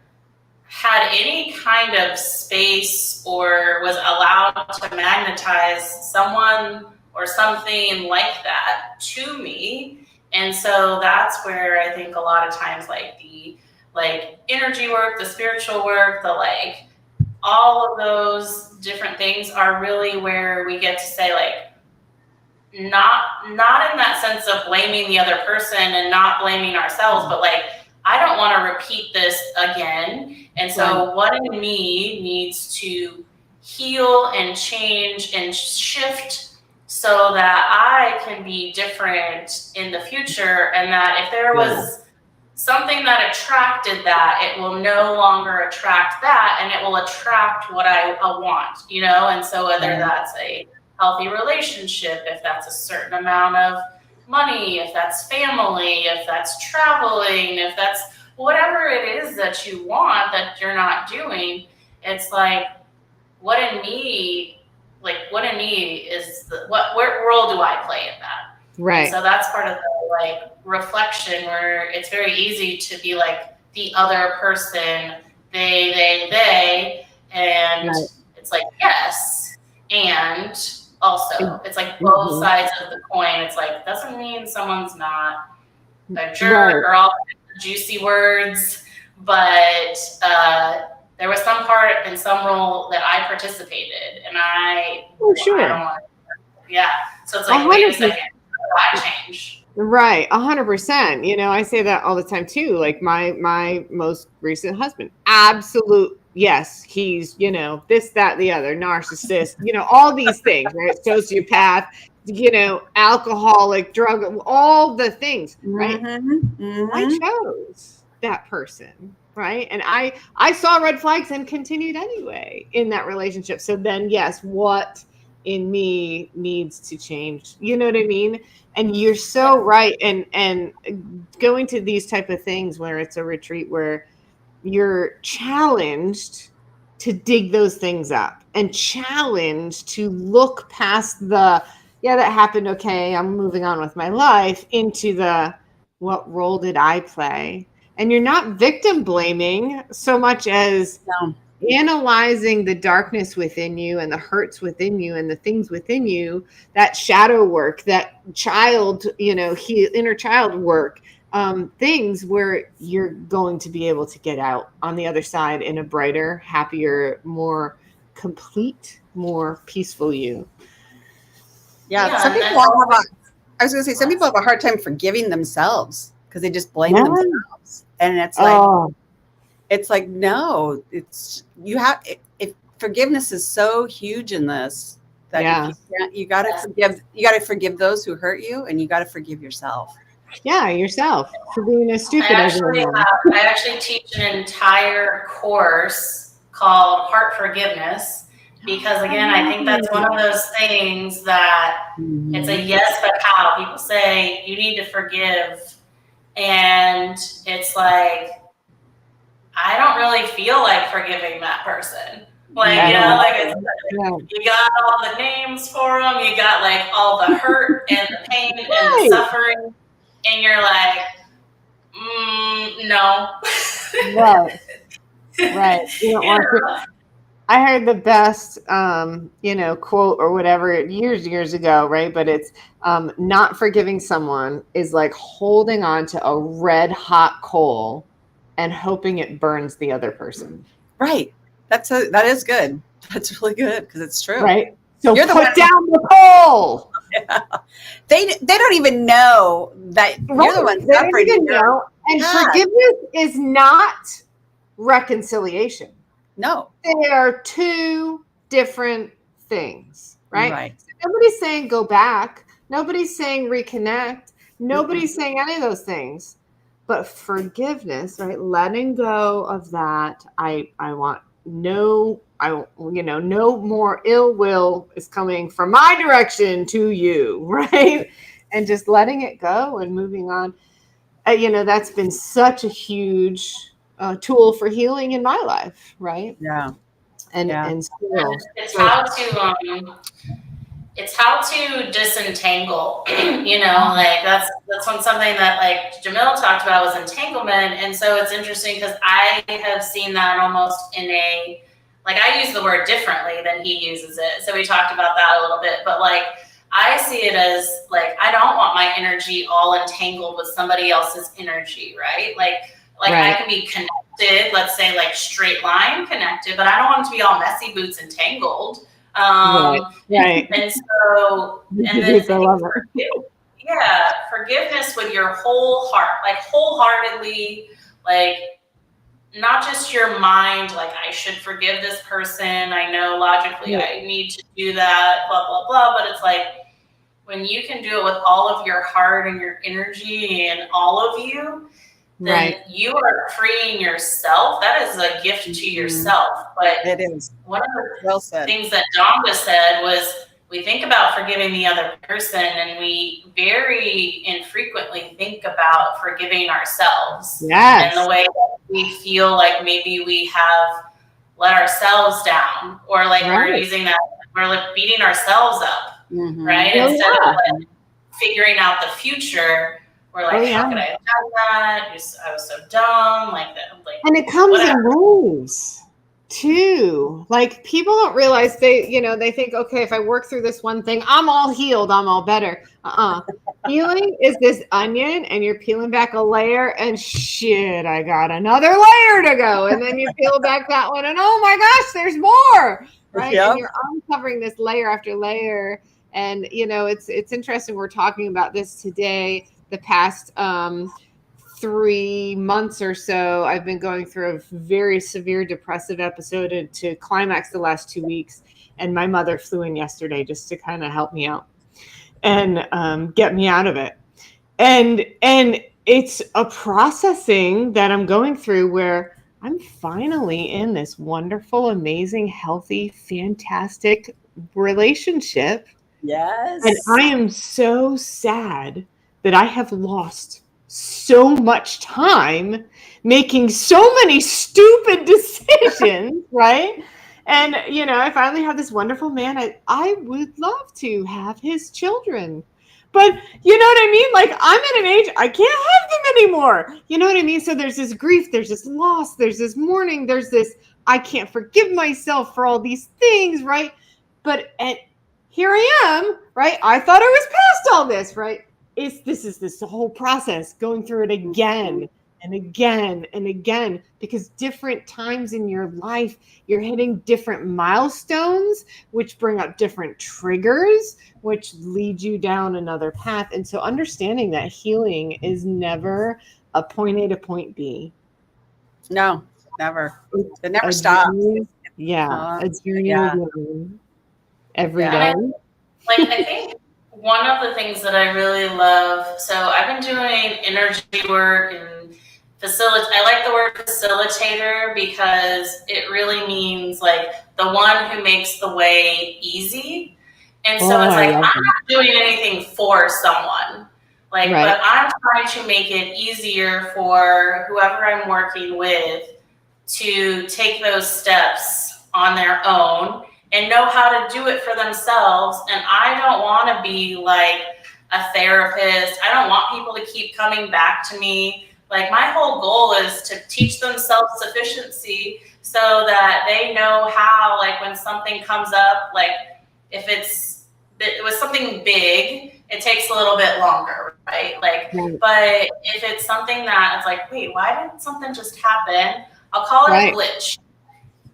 had any kind of space or was allowed to magnetize someone or something like that to me. And so that's where I think a lot of times, like, the like energy work, the spiritual work, the like, all of those different things are really where we get to say, like, not in that sense of blaming the other person and not blaming ourselves, but like, I don't want to repeat this again. And so what in me needs to heal and change and shift so that I can be different in the future, and that if there was something that attracted that, it will no longer attract that, and it will attract what I want, you know? And so whether that's a healthy relationship, if that's a certain amount of money, if that's family, if that's traveling, if that's whatever it is that you want that you're not doing, it's like, what in me is what role do I play in that? Right. And so that's part of the like reflection, where it's very easy to be like the other person, they, and it's like, yes, and also it's like both sides of the coin. It's like, doesn't mean someone's not a jerk or all the juicy words, but there was some part in some role that I participated, and I don't want to. So it's like, wait a second, how do I change? Right, 100%. You know, I say that all the time too. Like my most recent husband, absolute yes, he's, you know, this, that, the other, narcissist, you know, all these things, right? Sociopath, you know, alcoholic, drug, all the things, right? I chose that person, right? And I saw red flags and continued anyway in that relationship. So then, yes, what in me needs to change? You know what I mean? And you're so right. And going to these type of things where it's a retreat where you're challenged to dig those things up and challenged to look past the, yeah, that happened. Okay, I'm moving on with my life, into the, what role did I play? And you're not victim blaming so much as analyzing the darkness within you and the hurts within you and the things within you, that shadow work, that child, you know, inner child work, things where you're going to be able to get out on the other side in a brighter, happier, more complete, more peaceful you. Some people some people have a hard time forgiving themselves because they just blame themselves. And it's like, it's like, no, it's, you have, if forgiveness is so huge in this, that you got to forgive those who hurt you, and you got to forgive yourself. Yeah, yourself for being as stupid as you are. I actually teach an entire course called Heart Forgiveness, because again, I think that's one of those things that it's a yes, but how. People say you need to forgive, and it's like, I don't really feel like forgiving that person. Like, you know, like you got all the names for them, you got like all the hurt and the pain and the suffering, and you're like, no. Right. You don't want to. I heard the best, you know, quote or whatever years ago, right? But it's not forgiving someone is like holding on to a red hot coal and hoping it burns the other person. Right. That is good. That's really good, because it's true. Right. So you're put down the coal. Yeah. They don't even know that you're the one suffering. They don't even know. And forgiveness is not reconciliation. No. They are two different things, right? So nobody's saying go back. Nobody's saying reconnect. Nobody's saying any of those things. But forgiveness, right? Letting go of that. I want no more ill will is coming from my direction to you, right? And just letting it go and moving on. You know, that's been such a huge tool for healing in my life, right? Yeah. And still, it's how to disentangle, you know, like that's when something that like Jamil talked about was entanglement. And so it's interesting because I have seen that almost in a, like I use the word differently than he uses it. So we talked about that a little bit, but like, I see it as like, I don't want my energy all entangled with somebody else's energy, right? Like Like I can be connected, let's say like straight line connected, but I don't want it to be all messy boots and tangled. Right. And so, and then forgiveness with your whole heart, like wholeheartedly, like not just your mind, like I should forgive this person. I know logically I need to do that, blah, blah, blah. But it's like when you can do it with all of your heart and your energy and all of you, then you are freeing yourself. That is a gift to yourself. But it is. One of the things that Donda said was we think about forgiving the other person and we very infrequently think about forgiving ourselves. And the way that we feel like maybe we have let ourselves down, or like we're using that, we're like beating ourselves up, right? Instead of like figuring out the future, we're like, how could I have done that? I was so dumb, like that. Like, and it comes in waves too. Like people don't realize they think, okay, if I work through this one thing, I'm all healed, I'm all better. Healing is this onion, and you're peeling back a layer, and shit, I got another layer to go. And then you peel back that one, and oh my gosh, there's more, right? And you're uncovering this layer after layer. And it's interesting. We're talking about this today. The past 3 months or so, I've been going through a very severe depressive episode, and to climax the last 2 weeks. And my mother flew in yesterday just to kind of help me out and get me out of it. And it's a processing that I'm going through where I'm finally in this wonderful, amazing, healthy, fantastic relationship. Yes. And I am so sad that I have lost so much time making so many stupid decisions, right? And, I finally have this wonderful man. I would love to have his children. But you know what I mean? Like, I'm at an age, I can't have them anymore. You know what I mean? So there's this grief, there's this loss, there's this mourning, there's this, I can't forgive myself for all these things, right? But here I am, right? I thought I was past all this, right? This is this whole process, going through it again and again and again, because different times in your life, you're hitting different milestones, which bring up different triggers, which lead you down another path. And so understanding that healing is never a point A to point B. No, never. It never stops. A journey every day. Like, I think one of the things that I really love, so I've been doing energy work and I like the word facilitator, because it really means like the one who makes the way easy. And so it's like, I'm not doing anything for someone, like, but I'm trying to make it easier for whoever I'm working with to take those steps on their own and know how to do it for themselves. And I don't want to be like a therapist. I don't want people to keep coming back to me. Like, my whole goal is to teach them self-sufficiency so that they know how, like, when something comes up, like if it was something big, it takes a little bit longer, right? Like, but if it's something that it's like, wait, why didn't something just happen? I'll call it a glitch.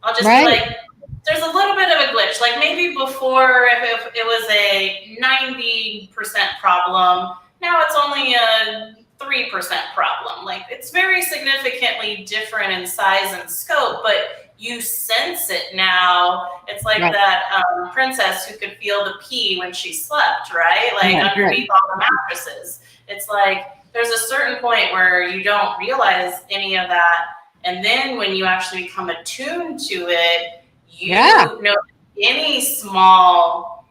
I'll just be like, there's a little bit of a glitch. Like, maybe before, if it was a 90% problem, now it's only a 3% problem. Like, it's very significantly different in size and scope, but you sense it now. It's like that princess who could feel the pee when she slept, right? Like underneath all the mattresses. It's like there's a certain point where you don't realize any of that. And then when you actually become attuned to it, you know any small,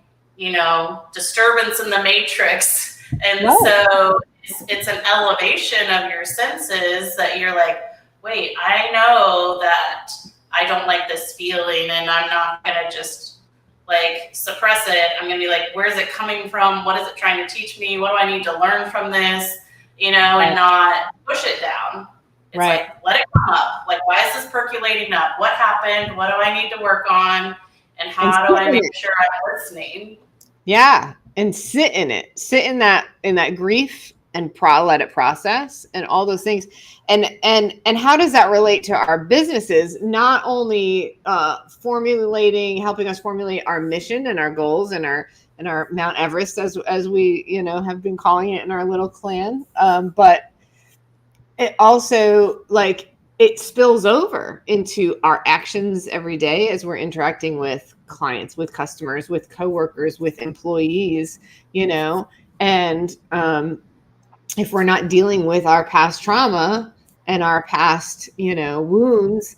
disturbance in the matrix. And so it's an elevation of your senses that you're like, wait, I know that I don't like this feeling, and I'm not going to just like suppress it. I'm going to be like, where is it coming from? What is it trying to teach me? What do I need to learn from this? And not push it down. It's like, let it come up. Like, why is this percolating up? What happened? What do I need to work on? And how do I make sure I'm listening? Yeah. And sit in it. Sit in that grief and let it process and all those things. And how does that relate to our businesses? Not only helping us formulate our mission and our goals and our Mount Everest, as we, have been calling it in our little clan. But it also, like, it spills over into our actions every day as we're interacting with clients, with customers, with coworkers, with employees, and if we're not dealing with our past trauma and our past, wounds,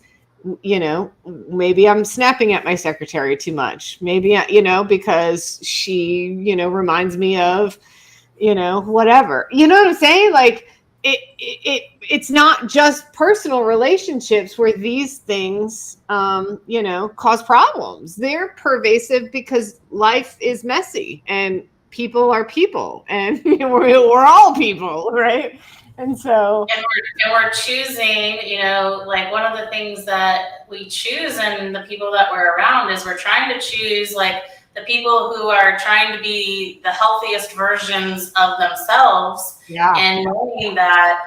maybe I'm snapping at my secretary too much. Maybe, because she, reminds me of, whatever. You know what I'm saying? Like, it's not just personal relationships where these things, cause problems. They're pervasive because life is messy and people are people, and we're all people, right? And so, and we're choosing, like one of the things that we choose and the people that we're around is we're trying to choose like the people who are trying to be the healthiest versions of themselves. Yeah. And knowing that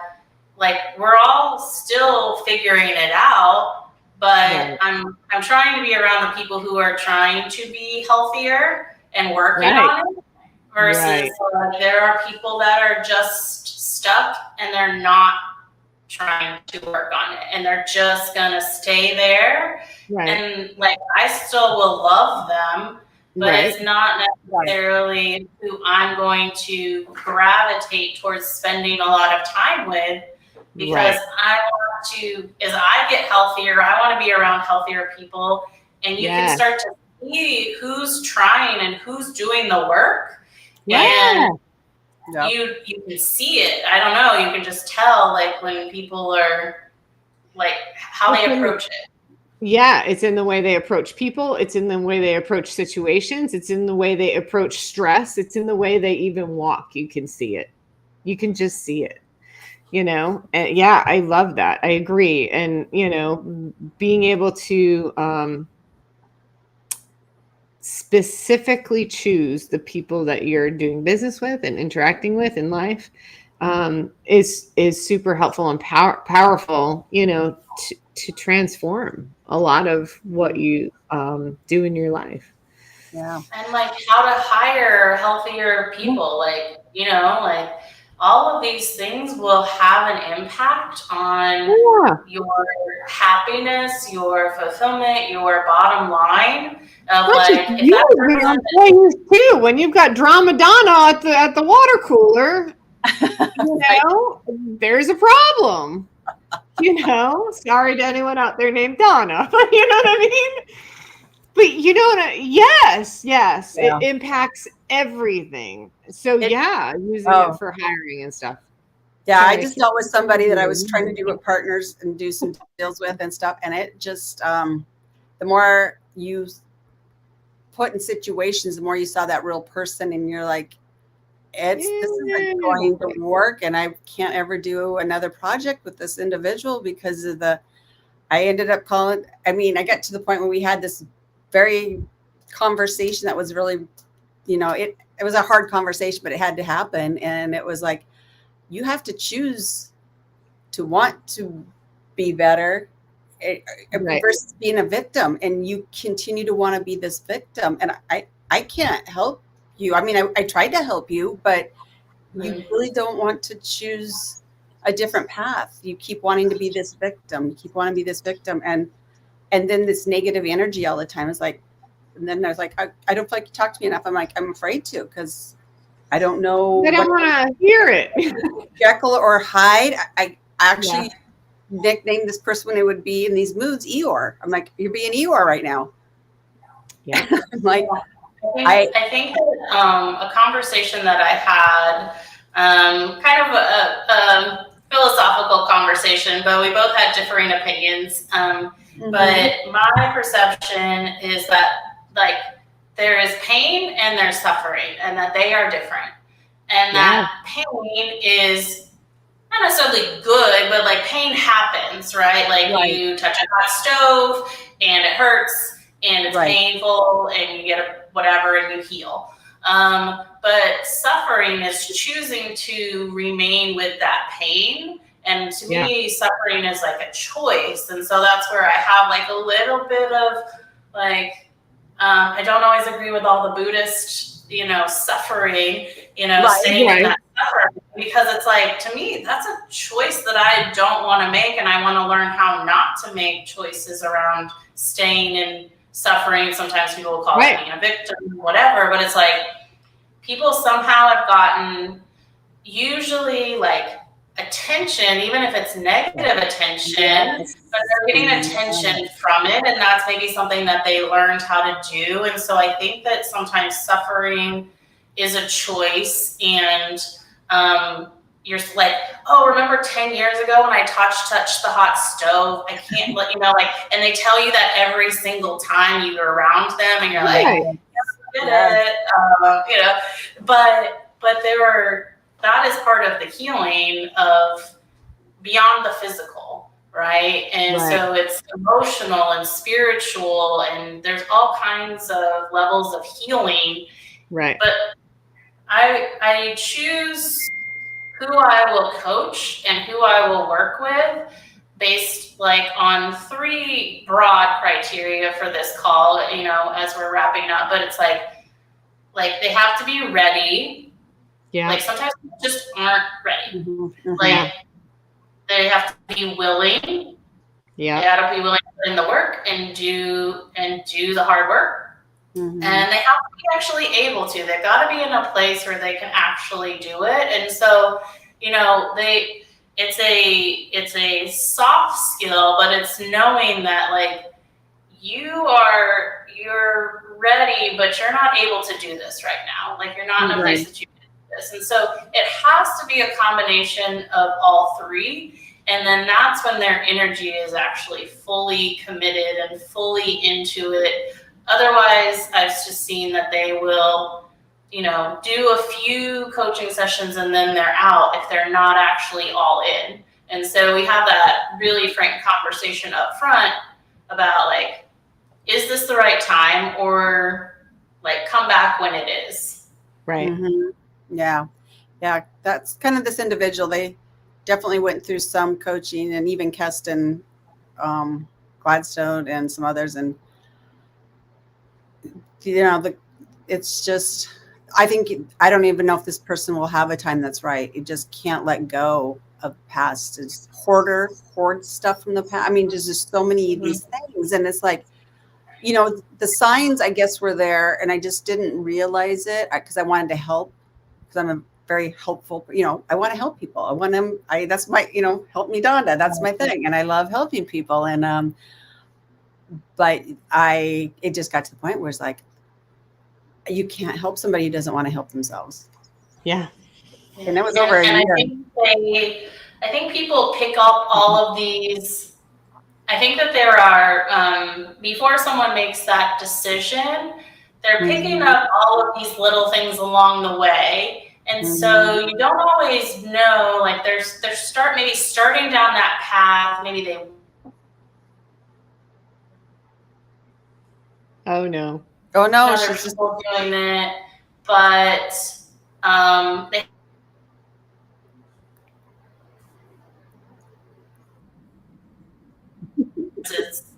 like we're all still figuring it out, but Right. I'm trying to be around the people who are trying to be healthier and working Right. on it versus there are people that are just stuck and they're not trying to work on it and they're just gonna stay there. Right. And like I still will love them, but it's not necessarily who I'm going to gravitate towards spending a lot of time with, because I want to, as I get healthier, I want to be around healthier people, and you can start to see who's trying and who's doing the work. And you can see it. I don't know. You can just tell, like, when people are, like, how they approach it. Yeah, it's in the way they approach people. It's in the way they approach situations. It's in the way they approach stress. It's in the way they even walk. You can see it. You can just see it, And yeah, I love that. I agree. And, being able to specifically choose the people that you're doing business with and interacting with in life is super helpful and powerful, to transform a lot of what you do in your life. Yeah. And like how to hire healthier people, like, like all of these things will have an impact on your happiness, your fulfillment, your bottom line. Of like, if that person, too, when you've got drama Donna at the water cooler, there's a problem. Sorry to anyone out there named Donna, but you know what I mean? But yes, it impacts everything. So using it for hiring and stuff. Yeah, I just dealt with somebody that I was trying to do with partners and do some deals with and stuff. And it just, the more you put in situations, the more you saw that real person, and you're like, this isn't going to work, and I can't ever do another project with this individual because of I ended up calling. I mean, I got to the point where we had this very conversation that was really, it was a hard conversation, but it had to happen. And it was like, you have to choose to want to be better versus being a victim. And you continue to want to be this victim. And I can't help you. I mean, I tried to help you, but you really don't want to choose a different path. You keep wanting to be this victim. You keep wanting to be this victim. And then this negative energy all the time is like, and then I was like, I don't feel like you talk to me enough. I'm like, I'm afraid to, because I don't know. I don't want to hear it. Jekyll or Hyde. I actually nicknamed this person when it would be in these moods Eeyore. I'm like, you're being Eeyore right now. Yeah. I'm like, I think a conversation that I had, kind of a philosophical conversation, but we both had differing opinions. But my perception is that, like, there is pain and there's suffering, and that they are different. And that pain is not necessarily good, but like pain happens, right? Like you touch a hot stove and it hurts and it's painful and you get whatever and you heal. But suffering is choosing to remain with that pain. And to me, suffering is like a choice. And so that's where I have like a little bit of like, I don't always agree with all the Buddhist, suffering, saying that suffering, because it's like, to me, that's a choice that I don't want to make. And I want to learn how not to make choices around staying in suffering. Sometimes people will call it being a victim, whatever, but it's like people somehow have gotten usually like attention, even if it's negative attention, but they're getting attention from it, and that's maybe something that they learned how to do. And so I think that sometimes suffering is a choice, and you're like, oh, remember 10 years ago when I touched the hot stove? I can't let you know, like, and they tell you that every single time you're around them, and you're like, but that is part of the healing of beyond the physical, right? And so it's emotional and spiritual, and there's all kinds of levels of healing. Right. But I choose who I will coach and who I will work with based like on 3 broad criteria for this call, as we're wrapping up. But it's like they have to be ready. Yeah. Like sometimes people just aren't ready. Mm-hmm. Like they have to be willing. Yeah. They got to be willing to put in the work and do the hard work. Mm-hmm. And they have to be actually able to. They've got to be in a place where they can actually do it. And so, it's a soft skill, but it's knowing that like you're ready, but you're not able to do this right now. Like you're not in a place that you can do this. And so it has to be a combination of all 3. And then that's when their energy is actually fully committed and fully into it. Otherwise, I've just seen that they will, do a few coaching sessions and then they're out if they're not actually all in. And so we have that really frank conversation up front about like, is this the right time, or like come back when it is? Right. Mm-hmm. Yeah. That's kind of this individual. They definitely went through some coaching, and even Keston, Gladstone, and some others. And, it's just, I don't even know if this person will have a time that's right. It just can't let go of past. It's hoard stuff from the past. I mean, there's just so many of these things. And it's like, the signs, I guess, were there, and I just didn't realize it because I wanted to help, because I'm a very helpful, I want to help people. I want them, that's my, help me, Donda. That's my thing. And I love helping people. And, but it just got to the point where it's like, you can't help somebody who doesn't want to help themselves. Yeah. And it was over a year. I think people pick up all of these. I think that there are, before someone makes that decision, they're picking up all of these little things along the way. And so you don't always know, like they're starting down that path. Maybe they. Oh no. She's just doing it, but they.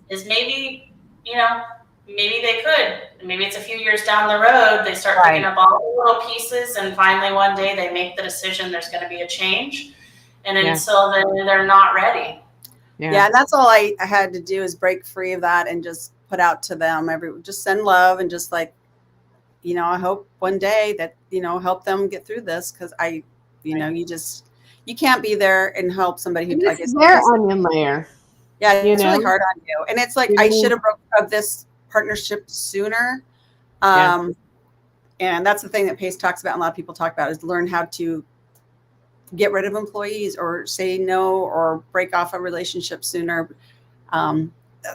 Is maybe, maybe they could. Maybe it's a few years down the road, they start picking up all the little pieces, and finally one day they make the decision there's going to be a change. And until then, they're not ready. Yeah, and that's all I had to do is break free of that and just put out to them just send love, and just like, I hope one day that, help them get through this, because you can't be there and help somebody who, I guess, their onion layer. Yeah, it's really hard on you. And it's like, I should have broke up this partnership sooner. And that's the thing that Pace talks about, and a lot of people talk about, is learn how to get rid of employees, or say no, or break off a relationship sooner.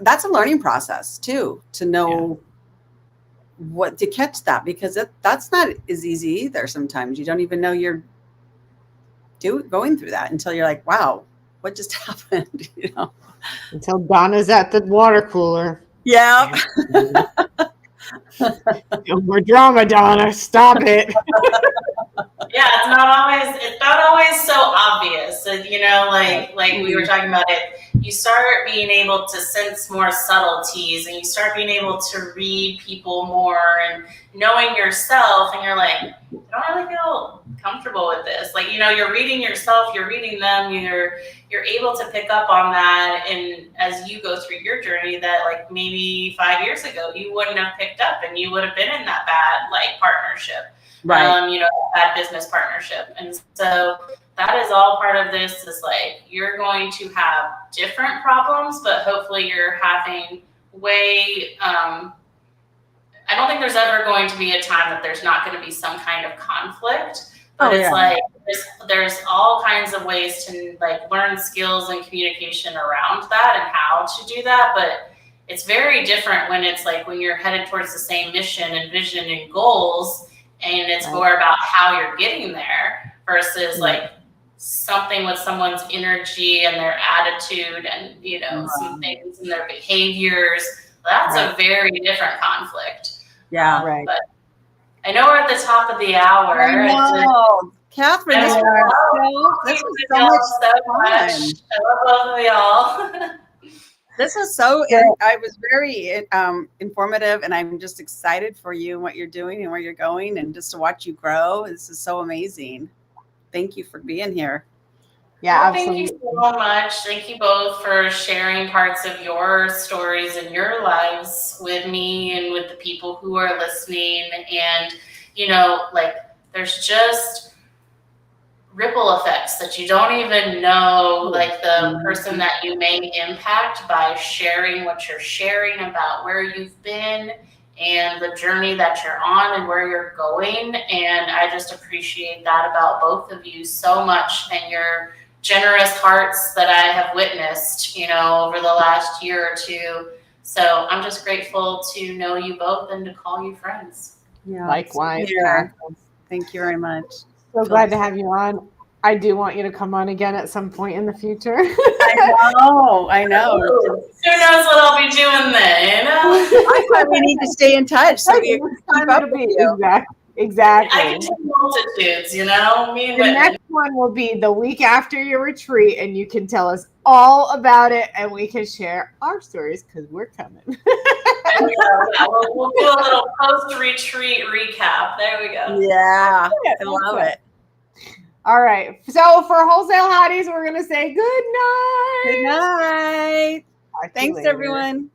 That's a learning process too, to know what to catch that, because that's not as easy either. Sometimes you don't even know you're going through that until you're like, wow, what just happened? Until Donna's at the water cooler. Yeah. More drama, Donna. Stop it. Yeah, it's not always so obvious. You know, like we were talking about it. You start being able to sense more subtleties, and you start being able to read people more and knowing yourself, and you're like, I don't really feel comfortable with this. Like, you know, you're reading yourself, you're reading them, you're able to pick up on that, and as you go through your journey that like maybe 5 years ago you wouldn't have picked up, and you would have been in that bad like partnership. Right. You know, bad business partnership. And so that is all part of this is like, you're going to have different problems, but hopefully you're having I don't think there's ever going to be a time that there's not going to be some kind of conflict, but it's like, there's all kinds of ways to like learn skills and communication around that and how to do that. But it's very different when it's like, when you're headed towards the same mission and vision and goals, and it's more about how you're getting there versus like something with someone's energy and their attitude and, you know, some things in their behaviors. That's a very different conflict. Yeah. But I know we're at the top of the hour. I know. Kathryn, this was so much fun. I love both of y'all. This was I was very informative, and I'm just excited for you and what you're doing and where you're going, and just to watch you grow. This is so amazing. Thank you for being here. Yeah, well, absolutely. Thank you so much. Thank you both for sharing parts of your stories and your lives with me and with the people who are listening. And, you know, like, there's just ripple effects that you don't even know, like the person that you may impact by sharing what you're sharing about where you've been and the journey that you're on and where you're going. And I just appreciate that about both of you so much, and your generous hearts that I have witnessed, you know, over the last year or two. So I'm just grateful to know you both and to call you friends. Yeah, likewise. Thank you very much. So glad to have you on. I do want you to come on again at some point in the future. I know. Who knows what I'll be doing then? You know? I thought we need to stay in touch so we can keep up with you. Exactly. I can do multitudes, you know. The next one will be the week after your retreat, and you can tell us all about it, and we can share our stories because we're coming. We'll do a little post-retreat recap. There we go. Yeah, I love it. All right. So for Wholesale Hotties, we're going to say good night. Good night. Thanks, everyone.